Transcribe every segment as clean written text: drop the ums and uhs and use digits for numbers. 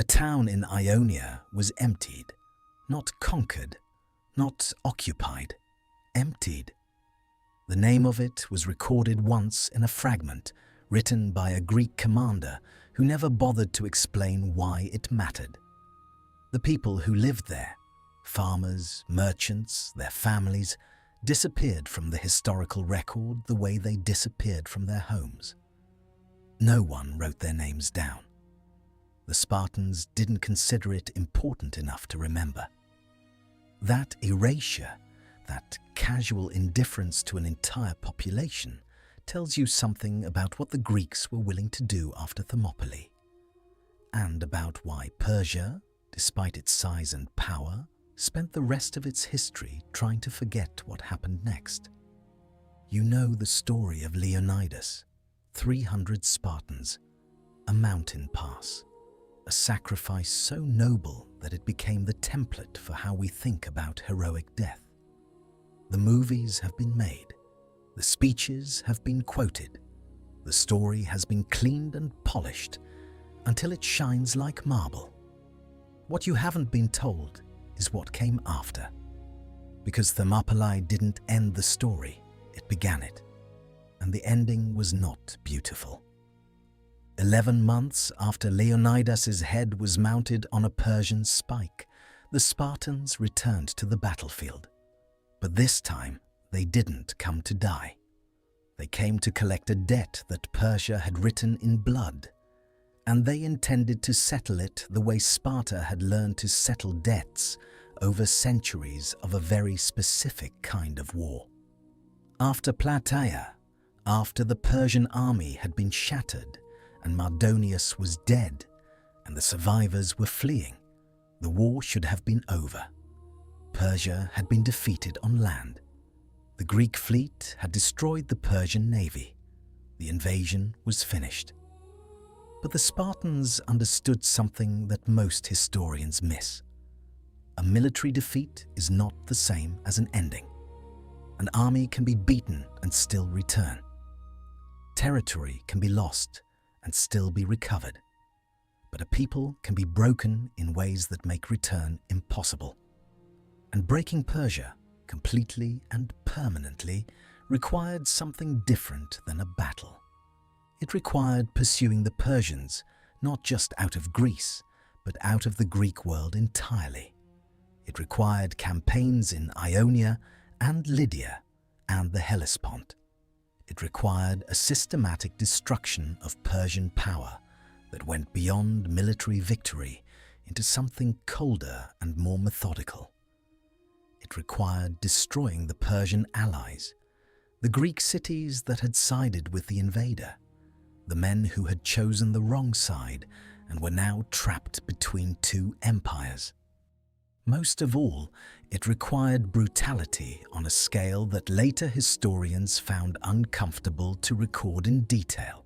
A town in Ionia was emptied, not conquered, not occupied, emptied. The name of it was recorded once in a fragment written by a Greek commander who never bothered to explain why it mattered. The people who lived there, farmers, merchants, their families, disappeared from the historical record the way they disappeared from their homes. No one wrote their names down. The Spartans didn't consider it important enough to remember. That erasure, that casual indifference to an entire population, tells you something about what the Greeks were willing to do after Thermopylae, and about why Persia, despite its size and power, spent the rest of its history trying to forget what happened next. You know the story of Leonidas, 300 Spartans, a mountain pass, a sacrifice so noble that it became the template for how we think about heroic death. The movies have been made, the speeches have been quoted, the story has been cleaned and polished until it shines like marble. What you haven't been told is what came after. Because Thermopylae didn't end the story, it began it. And the ending was not beautiful. 11 months after Leonidas's head was mounted on a Persian spike, the Spartans returned to the battlefield. But this time, they didn't come to die. They came to collect a debt that Persia had written in blood, and they intended to settle it the way Sparta had learned to settle debts over centuries of a very specific kind of war. After Plataea, after the Persian army had been shattered and Mardonius was dead and the survivors were fleeing, the war should have been over. Persia had been defeated on land. The Greek fleet had destroyed the Persian navy. The invasion was finished. But the Spartans understood something that most historians miss. A military defeat is not the same as an ending. An army can be beaten and still return. Territory can be lost and still be recovered. But a people can be broken in ways that make return impossible. And breaking Persia completely and permanently required something different than a battle. It required pursuing the Persians not just out of Greece, but out of the Greek world entirely. It required campaigns in Ionia and Lydia and the Hellespont. It required a systematic destruction of Persian power that went beyond military victory into something colder and more methodical. It required destroying the Persian allies, the Greek cities that had sided with the invader, the men who had chosen the wrong side and were now trapped between two empires. Most of all, it required brutality on a scale that later historians found uncomfortable to record in detail.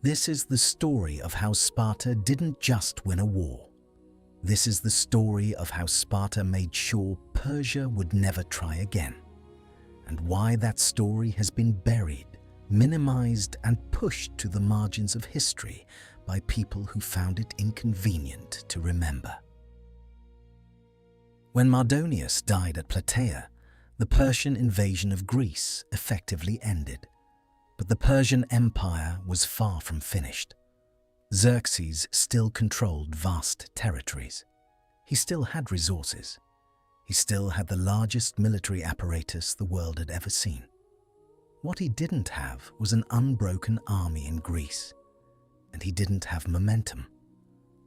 This is the story of how Sparta didn't just win a war. This is the story of how Sparta made sure Persia would never try again, and why that story has been buried, minimized, and pushed to the margins of history by people who found it inconvenient to remember. When Mardonius died at Plataea, the Persian invasion of Greece effectively ended, but the Persian Empire was far from finished. Xerxes still controlled vast territories. He still had resources. He still had the largest military apparatus the world had ever seen. What he didn't have was an unbroken army in Greece, and he didn't have momentum.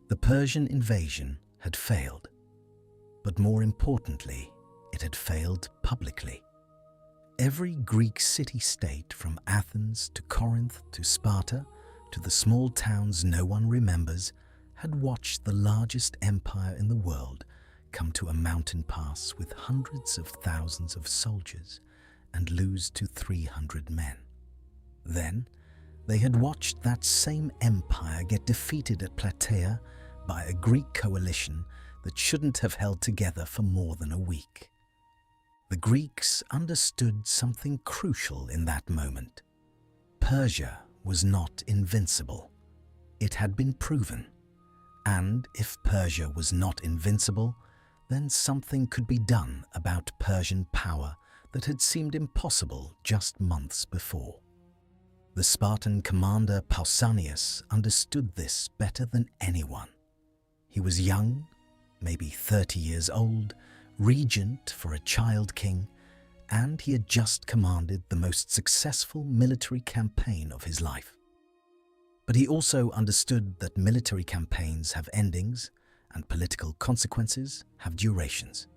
The Persian invasion had failed. But more importantly, it had failed publicly. Every Greek city-state from Athens to Corinth to Sparta to the small towns no one remembers had watched the largest empire in the world come to a mountain pass with hundreds of thousands of soldiers and lose to 300 men. Then, they had watched that same empire get defeated at Plataea by a Greek coalition that shouldn't have held together for more than a week. The Greeks understood something crucial in that moment. Persia was not invincible. It had been proven. And if Persia was not invincible, then something could be done about Persian power that had seemed impossible just months before. The Spartan commander Pausanias understood this better than anyone. He was young, maybe 30 years old, regent for a child king, and he had just commanded the most successful military campaign of his life. But he also understood that military campaigns have endings and political consequences have durations.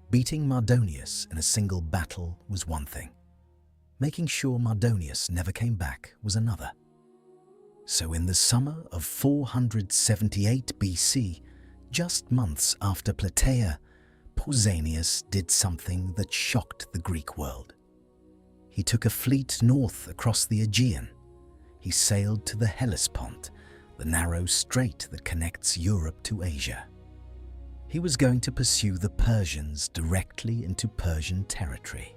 Beating Mardonius in a single battle was one thing. Making sure Mardonius never came back was another. So in the summer of 478 BC, just months after Plataea, Pausanias did something that shocked the Greek world. He took a fleet north across the Aegean. He sailed to the Hellespont, the narrow strait that connects Europe to Asia. He was going to pursue the Persians directly into Persian territory.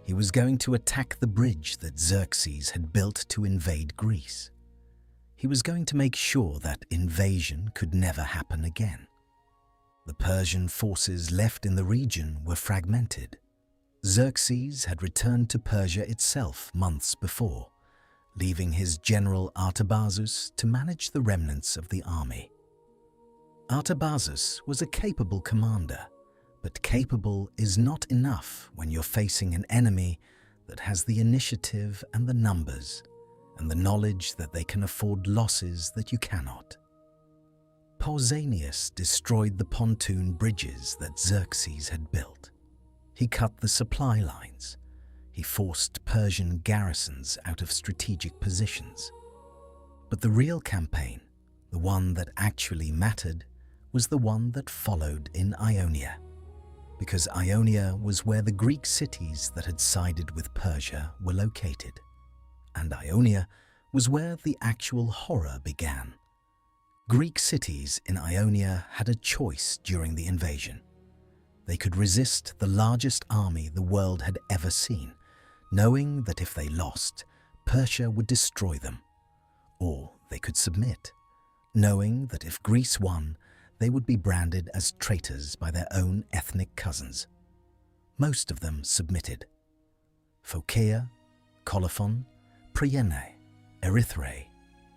He was going to attack the bridge that Xerxes had built to invade Greece. He was going to make sure that invasion could never happen again. The Persian forces left in the region were fragmented. Xerxes had returned to Persia itself months before, leaving his general Artabazus to manage the remnants of the army. Artabazus was a capable commander, but capable is not enough when you're facing an enemy that has the initiative and the numbers, and the knowledge that they can afford losses that you cannot. Pausanias destroyed the pontoon bridges that Xerxes had built. He cut the supply lines. He forced Persian garrisons out of strategic positions. But the real campaign, the one that actually mattered, was the one that followed in Ionia, because Ionia was where the Greek cities that had sided with Persia were located, and Ionia was where the actual horror began. Greek cities in Ionia had a choice during the invasion. They could resist the largest army the world had ever seen, knowing that if they lost, Persia would destroy them. Or they could submit, knowing that if Greece won, they would be branded as traitors by their own ethnic cousins. Most of them submitted. Phocaea, Colophon, Priene, Erythrae,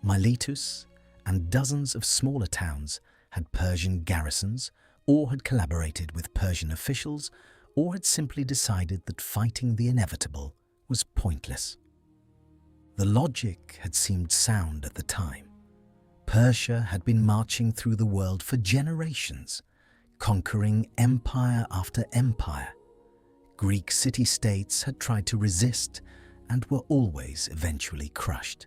Miletus, and dozens of smaller towns had Persian garrisons, or had collaborated with Persian officials, or had simply decided that fighting the inevitable was pointless. The logic had seemed sound at the time. Persia had been marching through the world for generations, conquering empire after empire. Greek city-states had tried to resist and were always eventually crushed.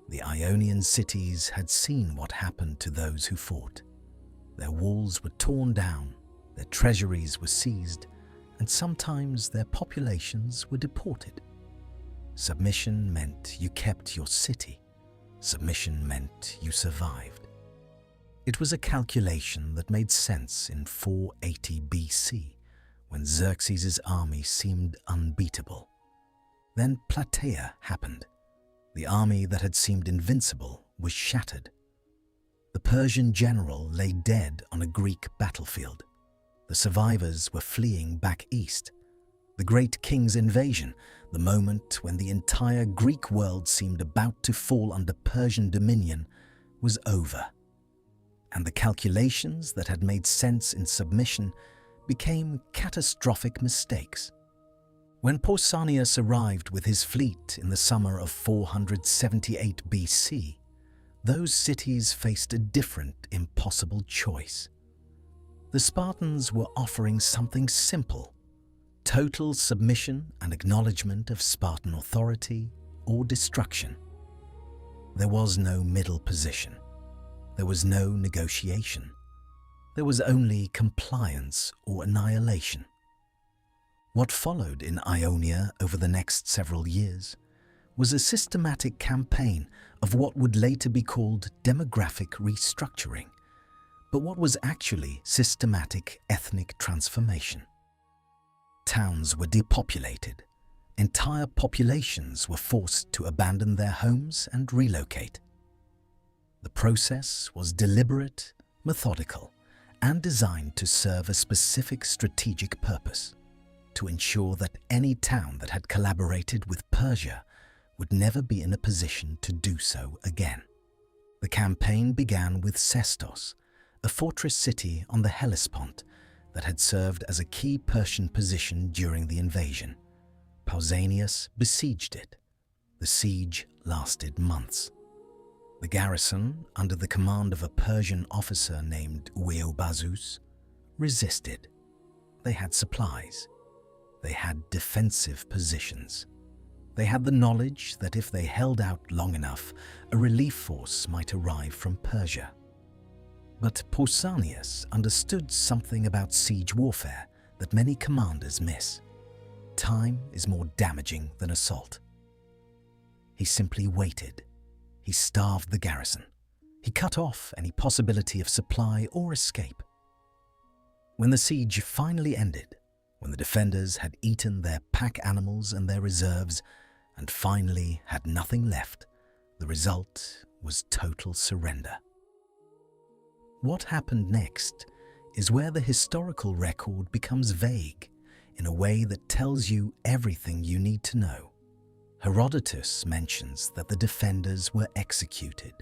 The Ionian cities had seen what happened to those who fought. Their walls were torn down, their treasuries were seized, and sometimes their populations were deported. Submission meant you kept your city. Submission meant you survived. It was a calculation that made sense in 480 BC, when Xerxes' army seemed unbeatable. Then Plataea happened. The army that had seemed invincible was shattered. The Persian general lay dead on a Greek battlefield. The survivors were fleeing back east. The great king's invasion, the moment when the entire Greek world seemed about to fall under Persian dominion, was over. And the calculations that had made sense in submission became catastrophic mistakes. When Pausanias arrived with his fleet in the summer of 478 BC, those cities faced a different, impossible choice. The Spartans were offering something simple: total submission and acknowledgement of Spartan authority or destruction. There was no middle position. There was no negotiation. There was only compliance or annihilation. What followed in Ionia over the next several years was a systematic campaign of what would later be called demographic restructuring, but what was actually systematic ethnic transformation. Towns were depopulated. Entire populations were forced to abandon their homes and relocate. The process was deliberate, methodical, and designed to serve a specific strategic purpose: to ensure that any town that had collaborated with Persia would never be in a position to do so again. The campaign began with Sestos, a fortress city on the Hellespont that had served as a key Persian position during the invasion. Pausanias besieged it. The siege lasted months. The garrison, under the command of a Persian officer named Ueobazus, resisted. They had supplies. They had defensive positions. They had the knowledge that if they held out long enough, a relief force might arrive from Persia. But Pausanias understood something about siege warfare that many commanders miss. Time is more damaging than assault. He simply waited. He starved the garrison. He cut off any possibility of supply or escape. When the siege finally ended, when the defenders had eaten their pack animals and their reserves, and finally had nothing left, the result was total surrender. What happened next is where the historical record becomes vague in a way that tells you everything you need to know. Herodotus mentions that the defenders were executed.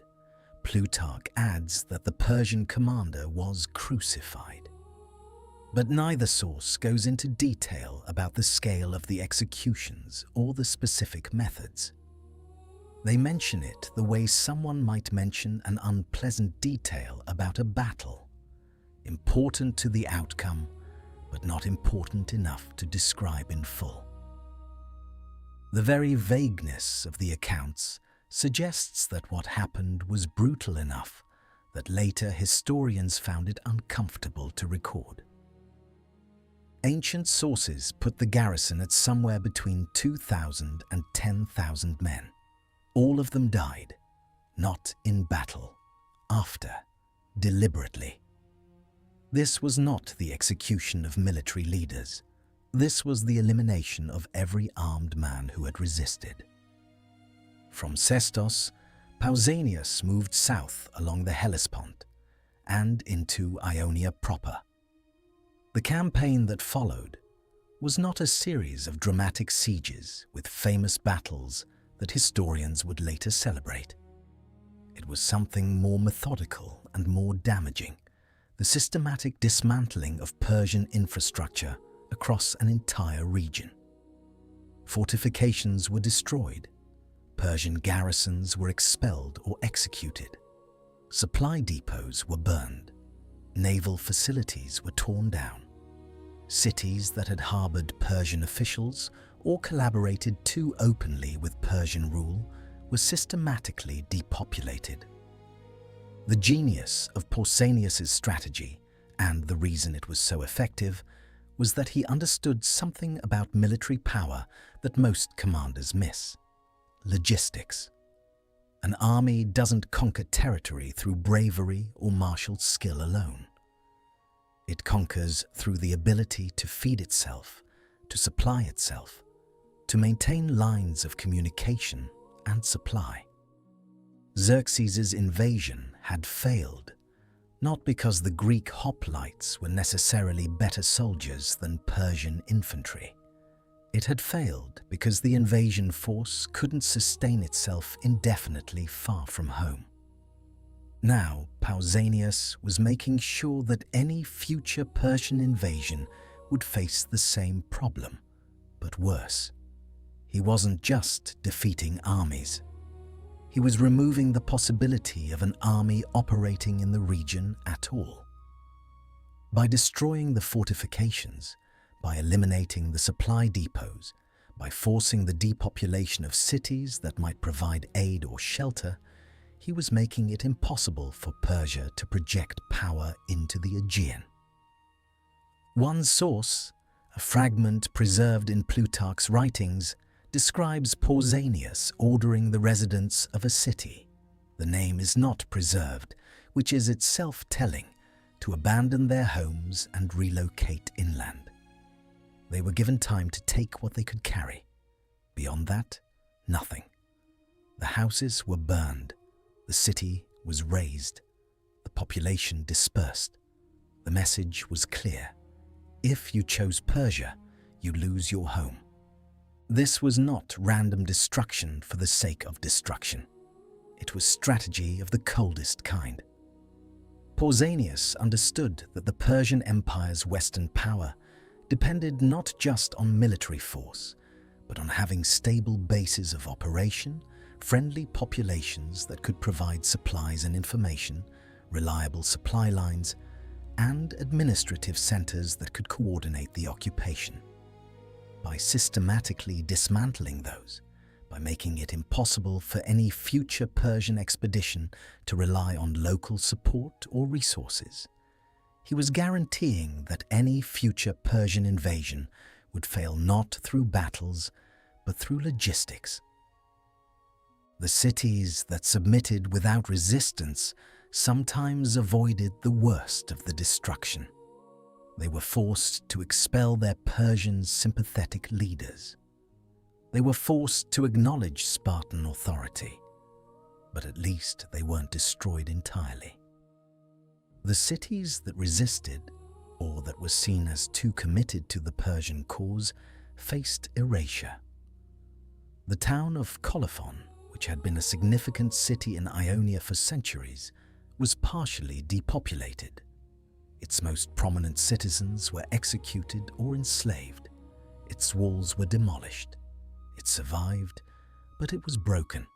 Plutarch adds that the Persian commander was crucified. But neither source goes into detail about the scale of the executions or the specific methods. They mention it the way someone might mention an unpleasant detail about a battle, important to the outcome, but not important enough to describe in full. The very vagueness of the accounts suggests that what happened was brutal enough that later historians found it uncomfortable to record. Ancient sources put the garrison at somewhere between 2,000 and 10,000 men. All of them died, not in battle, after, deliberately. This was not the execution of military leaders. This was the elimination of every armed man who had resisted. From Sestos, Pausanias moved south along the Hellespont and into Ionia proper. The campaign that followed was not a series of dramatic sieges with famous battles that historians would later celebrate. It was something more methodical and more damaging: the systematic dismantling of Persian infrastructure across an entire region. Fortifications were destroyed. Persian garrisons were expelled or executed. Supply depots were burned. Naval facilities were torn down. Cities that had harbored Persian officials or collaborated too openly with Persian rule were systematically depopulated. The genius of Pausanias' strategy, and the reason it was so effective, was that he understood something about military power that most commanders miss: logistics. An army doesn't conquer territory through bravery or martial skill alone. It conquers through the ability to feed itself, to supply itself, to maintain lines of communication and supply. Xerxes' invasion had failed, not because the Greek hoplites were necessarily better soldiers than Persian infantry. It had failed because the invasion force couldn't sustain itself indefinitely far from home. Now, Pausanias was making sure that any future Persian invasion would face the same problem, but worse. He wasn't just defeating armies. He was removing the possibility of an army operating in the region at all. By destroying the fortifications, by eliminating the supply depots, by forcing the depopulation of cities that might provide aid or shelter, he was making it impossible for Persia to project power into the Aegean. One source, a fragment preserved in Plutarch's writings, describes Pausanias ordering the residents of a city. The name is not preserved, which is itself telling, to abandon their homes and relocate inland. They were given time to take what they could carry. Beyond that, nothing. The houses were burned. The city was raised, the population dispersed. The message was clear. If you chose Persia, you lose your home. This was not random destruction for the sake of destruction. It was strategy of the coldest kind. Pausanias understood that the Persian Empire's Western power depended not just on military force, but on having stable bases of operation, friendly populations that could provide supplies and information, reliable supply lines, and administrative centers that could coordinate the occupation. By systematically dismantling those, by making it impossible for any future Persian expedition to rely on local support or resources, he was guaranteeing that any future Persian invasion would fail not through battles, but through logistics. The cities that submitted without resistance sometimes avoided the worst of the destruction. They were forced to expel their Persian sympathetic leaders. They were forced to acknowledge Spartan authority, but at least they weren't destroyed entirely. The cities that resisted, or that were seen as too committed to the Persian cause, faced erasure. The town of Colophon, which had been a significant city in Ionia for centuries, was partially depopulated. Its most prominent citizens were executed or enslaved. Its walls were demolished. It survived, but it was broken.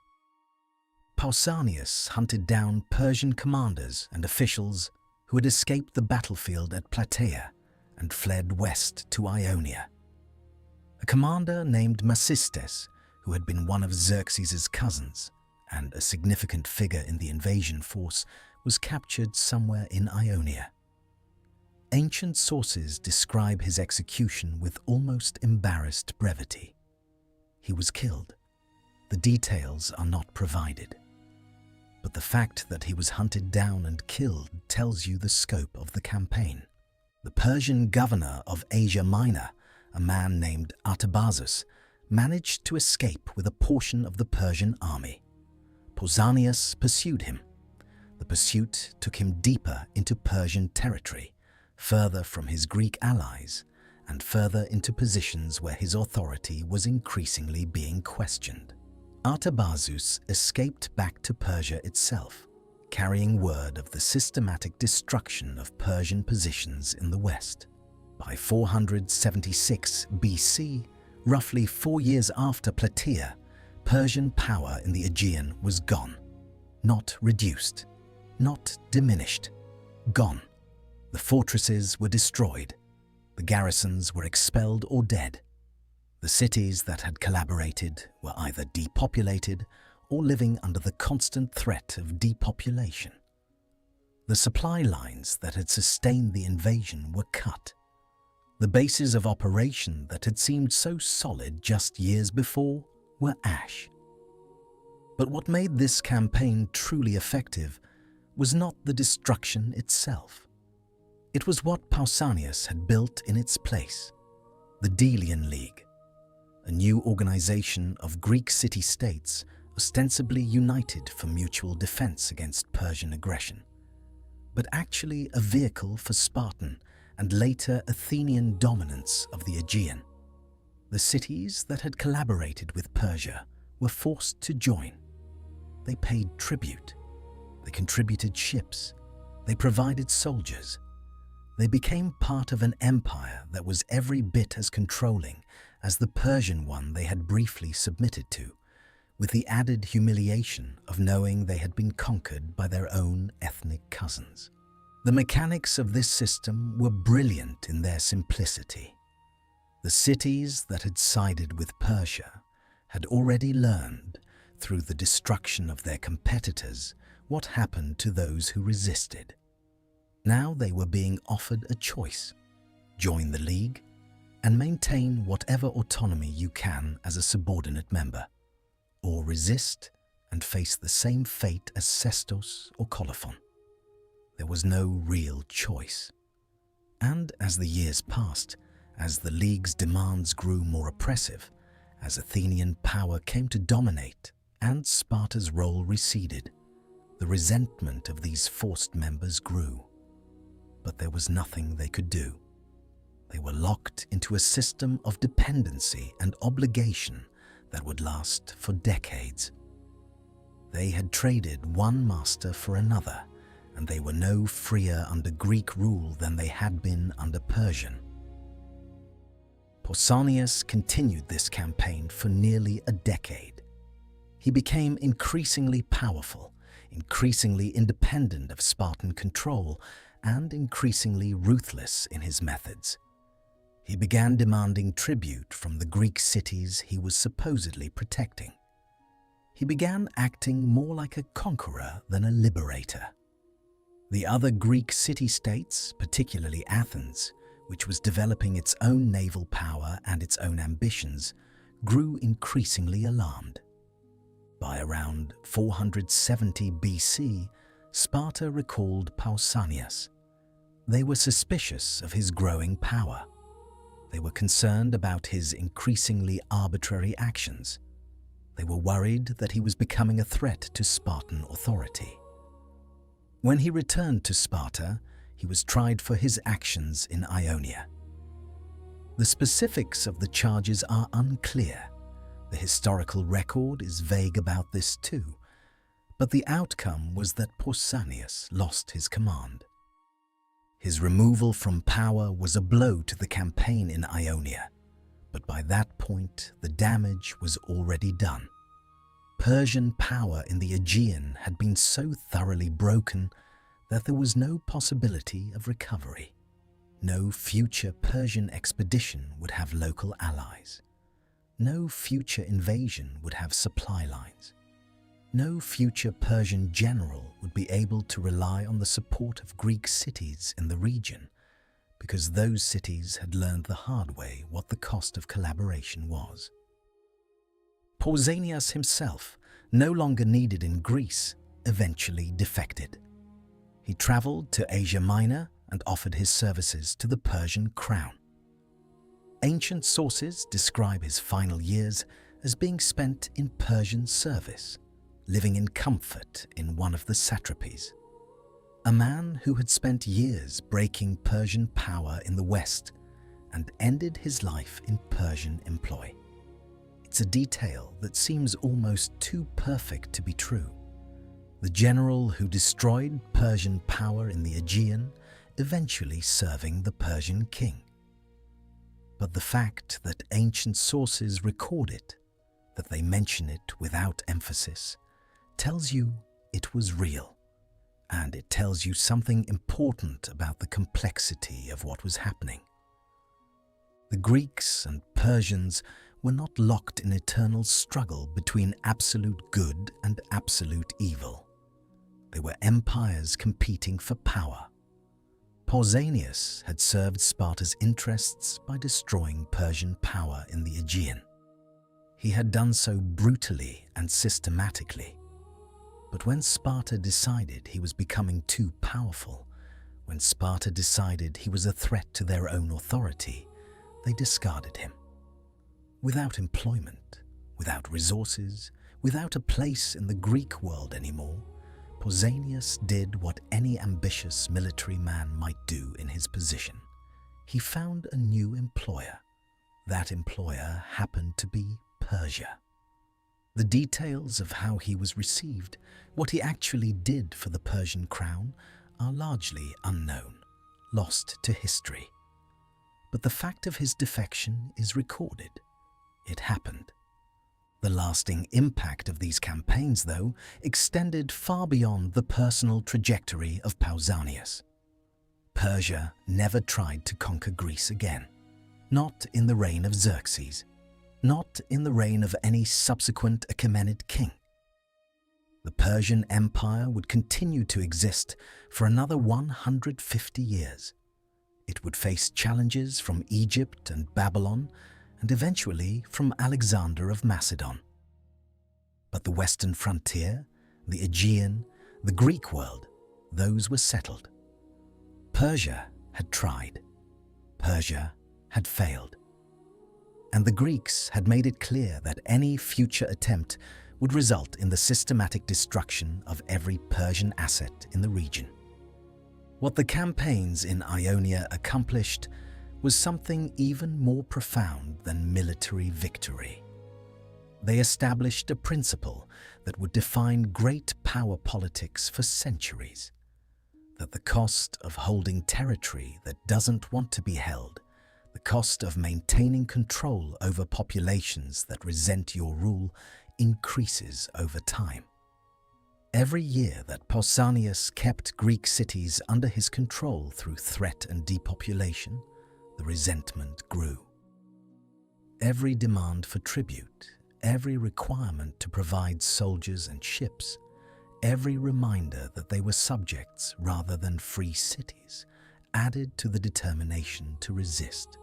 Pausanias hunted down Persian commanders and officials who had escaped the battlefield at Plataea and fled west to Ionia. A commander named Masistes, who had been one of Xerxes' cousins and a significant figure in the invasion force, was captured somewhere in Ionia. Ancient sources describe his execution with almost embarrassed brevity. He was killed. The details are not provided. But the fact that he was hunted down and killed tells you the scope of the campaign. The Persian governor of Asia Minor, a man named Artabazus, managed to escape with a portion of the Persian army. Pausanias pursued him. The pursuit took him deeper into Persian territory, further from his Greek allies, and further into positions where his authority was increasingly being questioned. Artabazus escaped back to Persia itself, carrying word of the systematic destruction of Persian positions in the west. By 476 BC, roughly 4 years after Plataea, Persian power in the Aegean was gone. Not reduced, not diminished, gone. The fortresses were destroyed. The garrisons were expelled or dead. The cities that had collaborated were either depopulated or living under the constant threat of depopulation. The supply lines that had sustained the invasion were cut. The bases of operation that had seemed so solid just years before were ash. But what made this campaign truly effective was not the destruction itself. It was what Pausanias had built in its place, the Delian League, a new organization of Greek city-states ostensibly united for mutual defense against Persian aggression, but actually a vehicle for Spartan and later Athenian dominance of the Aegean. The cities that had collaborated with Persia were forced to join. They paid tribute. They contributed ships. They provided soldiers. They became part of an empire that was every bit as controlling as the Persian one they had briefly submitted to, with the added humiliation of knowing they had been conquered by their own ethnic cousins. The mechanics of this system were brilliant in their simplicity. The cities that had sided with Persia had already learned, through the destruction of their competitors, what happened to those who resisted. Now they were being offered a choice: join the League and maintain whatever autonomy you can as a subordinate member, or resist and face the same fate as Sestos or Colophon. There was no real choice. And as the years passed, as the League's demands grew more oppressive, as Athenian power came to dominate and Sparta's role receded, The resentment of these forced members grew, but there was nothing they could do. They were locked into a system of dependency and obligation that would last for decades. They had traded one master for another, and they were no freer under Greek rule than they had been under Persian. Pausanias continued this campaign for nearly a decade. He became increasingly powerful, increasingly independent of Spartan control, and increasingly ruthless in his methods. He began demanding tribute from the Greek cities he was supposedly protecting. He began acting more like a conqueror than a liberator. The other Greek city-states, particularly Athens, which was developing its own naval power and its own ambitions, grew increasingly alarmed. By around 470 BC, Sparta recalled Pausanias. They were suspicious of his growing power. They were concerned about his increasingly arbitrary actions. They were worried that he was becoming a threat to Spartan authority. When he returned to Sparta, he was tried for his actions in Ionia. The specifics of the charges are unclear. The historical record is vague about this too, but the outcome was that Pausanias lost his command. His removal from power was a blow to the campaign in Ionia, but by that point the damage was already done. Persian power in the Aegean had been so thoroughly broken that there was no possibility of recovery. No future Persian expedition would have local allies. No future invasion would have supply lines. No future Persian general would be able to rely on the support of Greek cities in the region, because those cities had learned the hard way what the cost of collaboration was. Pausanias himself, no longer needed in Greece, eventually defected. He traveled to Asia Minor and offered his services to the Persian crown. Ancient sources describe his final years as being spent in Persian service, living in comfort in one of the satrapies. A man who had spent years breaking Persian power in the West and ended his life in Persian employ. It's a detail that seems almost too perfect to be true. The general who destroyed Persian power in the Aegean, eventually serving the Persian king. But the fact that ancient sources record it, that they mention it without emphasis, tells you it was real, and it tells you something important about the complexity of what was happening. The Greeks and Persians were not locked in eternal struggle between absolute good and absolute evil. They were empires competing for power. Pausanias had served Sparta's interests by destroying Persian power in the Aegean. He had done so brutally and systematically. But when Sparta decided he was becoming too powerful, when Sparta decided he was a threat to their own authority, they discarded him. Without employment, without resources, without a place in the Greek world anymore, Pausanias did what any ambitious military man might do in his position. He found a new employer. That employer happened to be Persia. The details of how he was received, what he actually did for the Persian crown, are largely unknown, lost to history. But the fact of his defection is recorded. It happened. The lasting impact of these campaigns, though, extended far beyond the personal trajectory of Pausanias. Persia never tried to conquer Greece again. Not in the reign of Xerxes. Not in the reign of any subsequent Achaemenid king. The Persian Empire would continue to exist for another 150 years. It would face challenges from Egypt and Babylon, and eventually from Alexander of Macedon. But the western frontier, the Aegean, the Greek world, those were settled. Persia had tried. Persia had failed. And the Greeks had made it clear that any future attempt would result in the systematic destruction of every Persian asset in the region. What the campaigns in Ionia accomplished was something even more profound than military victory. They established a principle that would define great power politics for centuries: that the cost of holding territory that doesn't want to be held, the cost of maintaining control over populations that resent your rule, increases over time. Every year that Pausanias kept Greek cities under his control through threat and depopulation, the resentment grew. Every demand for tribute, every requirement to provide soldiers and ships, every reminder that they were subjects rather than free cities, added to the determination to resist.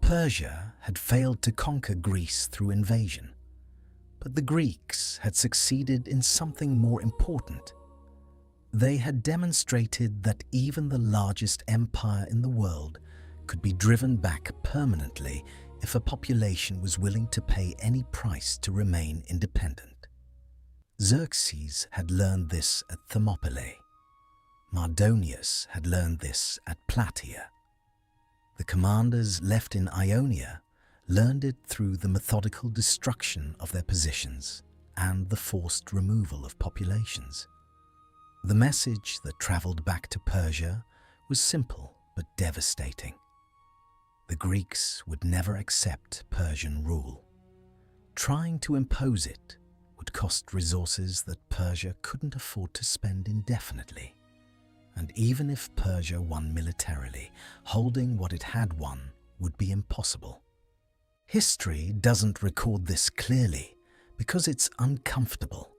Persia had failed to conquer Greece through invasion, but the Greeks had succeeded in something more important. They had demonstrated that even the largest empire in the world could be driven back permanently if a population was willing to pay any price to remain independent. Xerxes had learned this at Thermopylae. Mardonius had learned this at Plataea. The commanders left in Ionia learned it through the methodical destruction of their positions and the forced removal of populations. The message that traveled back to Persia was simple but devastating. The Greeks would never accept Persian rule. Trying to impose it would cost resources that Persia couldn't afford to spend indefinitely. And even if Persia won militarily, holding what it had won would be impossible. History doesn't record this clearly because it's uncomfortable.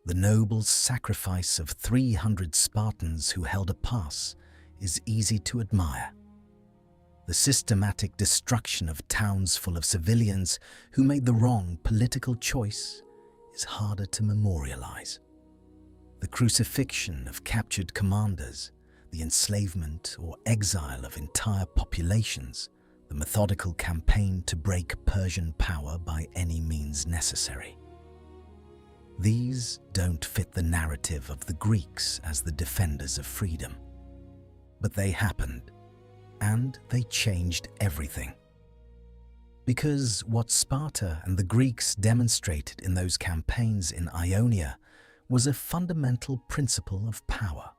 The noble sacrifice of 300 Spartans who held a pass is easy to admire. The systematic destruction of towns full of civilians who made the wrong political choice is harder to memorialize. The crucifixion of captured commanders, the enslavement or exile of entire populations, the methodical campaign to break Persian power by any means necessary. These don't fit the narrative of the Greeks as the defenders of freedom. But they happened, and they changed everything. Because what Sparta and the Greeks demonstrated in those campaigns in Ionia was a fundamental principle of power: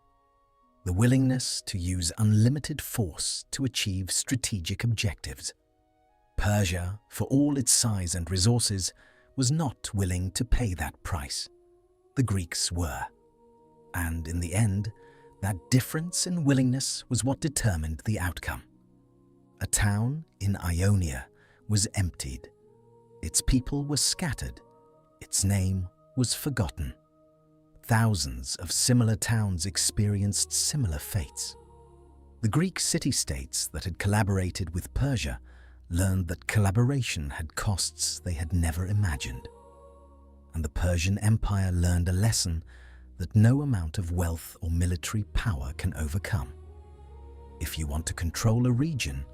the willingness to use unlimited force to achieve strategic objectives. Persia, for all its size and resources, was not willing to pay that price. The Greeks were. And in the end, that difference in willingness was what determined the outcome. A town in Ionia was emptied. Its people were scattered. Its name was forgotten. Thousands of similar towns experienced similar fates. The Greek city-states that had collaborated with Persia learned that collaboration had costs they had never imagined. And the Persian Empire learned a lesson that no amount of wealth or military power can overcome. If you want to control a region,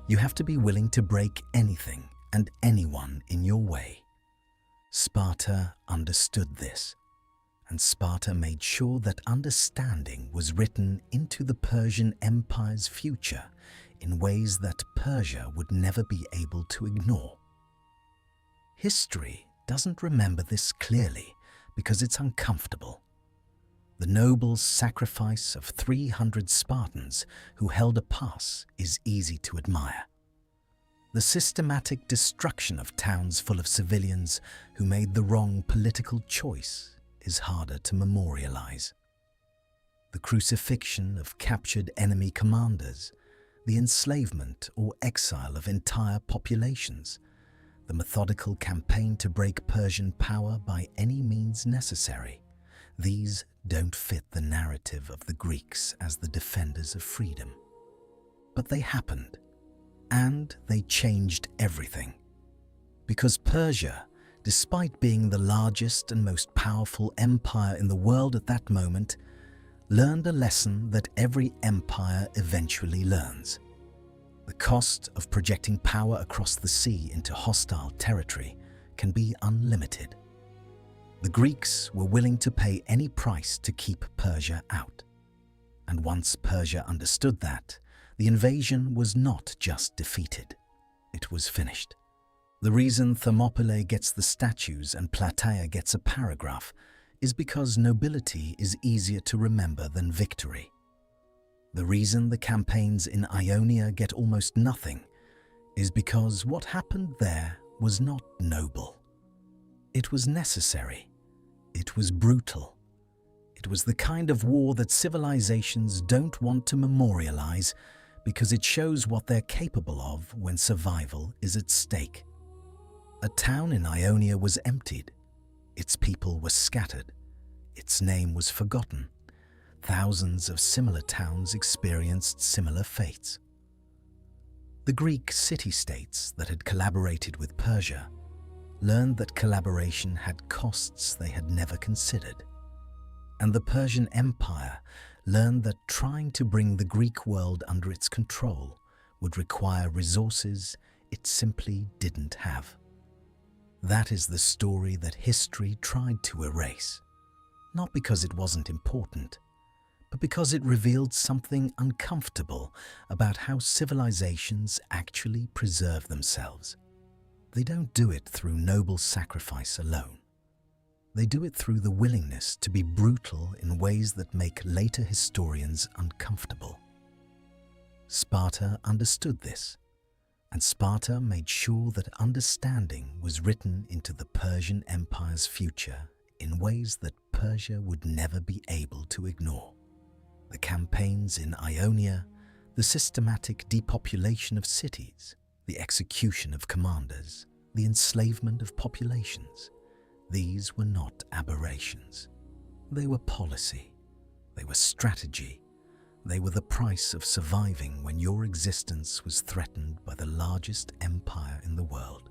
you have to be willing to break anything and anyone in your way. Sparta understood this, and Sparta made sure that understanding was written into the Persian Empire's future in ways that Persia would never be able to ignore. History doesn't remember this clearly because it's uncomfortable. The noble sacrifice of 300 Spartans who held a pass is easy to admire. The systematic destruction of towns full of civilians who made the wrong political choice is harder to memorialize. The crucifixion of captured enemy commanders, the enslavement or exile of entire populations, the methodical campaign to break Persian power by any means necessary, these don't fit the narrative of the Greeks as the defenders of freedom. But they happened, and they changed everything. Because Persia, despite being the largest and most powerful empire in the world at that moment, learned a lesson that every empire eventually learns. The cost of projecting power across the sea into hostile territory can be unlimited. The Greeks were willing to pay any price to keep Persia out. And once Persia understood that, the invasion was not just defeated, it was finished. The reason Thermopylae gets the statues and Plataea gets a paragraph is because nobility is easier to remember than victory. The reason the campaigns in Ionia get almost nothing is because what happened there was not noble. It was necessary. It was brutal. It was the kind of war that civilizations don't want to memorialize because it shows what they're capable of when survival is at stake. A town in Ionia was emptied. Its people were scattered. Its name was forgotten. Thousands of similar towns experienced similar fates. The Greek city-states that had collaborated with Persia learned that collaboration had costs they had never considered. And the Persian Empire learned that trying to bring the Greek world under its control would require resources it simply didn't have. That is the story that history tried to erase, not because it wasn't important, but because it revealed something uncomfortable about how civilizations actually preserve themselves. They don't do it through noble sacrifice alone. They do it through the willingness to be brutal in ways that make later historians uncomfortable. Sparta understood this, and Sparta made sure that understanding was written into the Persian Empire's future in ways that Persia would never be able to ignore. The campaigns in Ionia, the systematic depopulation of cities, the execution of commanders, the enslavement of populations, these were not aberrations. They were policy. They were strategy. They were the price of surviving when your existence was threatened by the largest empire in the world.